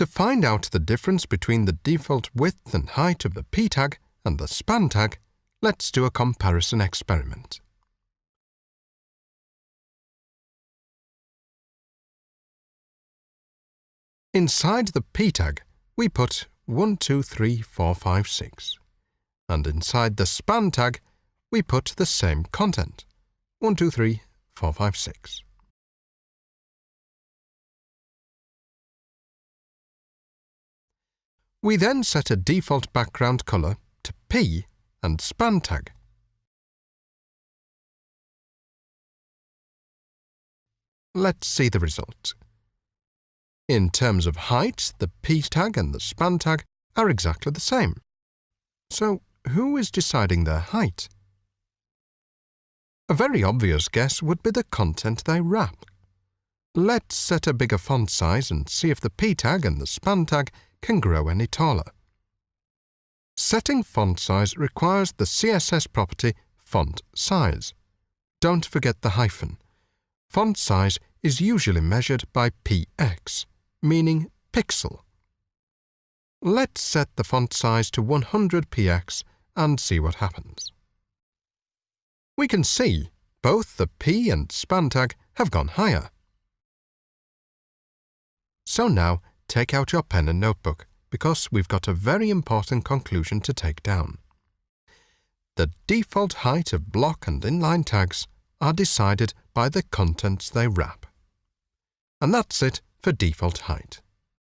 To find out the difference between the default width and height of the p tag and the span tag, let's do a comparison experiment. Inside the p tag, we put 1, 2, 3, 4, 5, 6. And inside the span tag, we put the same content, 1, 2, 3, 4, 5, 6. We then set a default background color to p and span tag. Let's see the result. In terms of height, the p tag and the span tag are exactly the same. So, who is deciding their height? A very obvious guess would be the content they wrap. Let's set a bigger font size and see if the p tag and the span tag can grow any taller. Setting font size requires the CSS property font size. Don't forget the hyphen. Font size is usually measured by px, meaning pixel. Let's set the font size to 100px and see what happens. We can see both the p and span tag have gone higher. So now take out your pen and notebook, because we've got a very important conclusion to take down. The default height of block and inline tags are decided by the contents they wrap. And that's it for default height.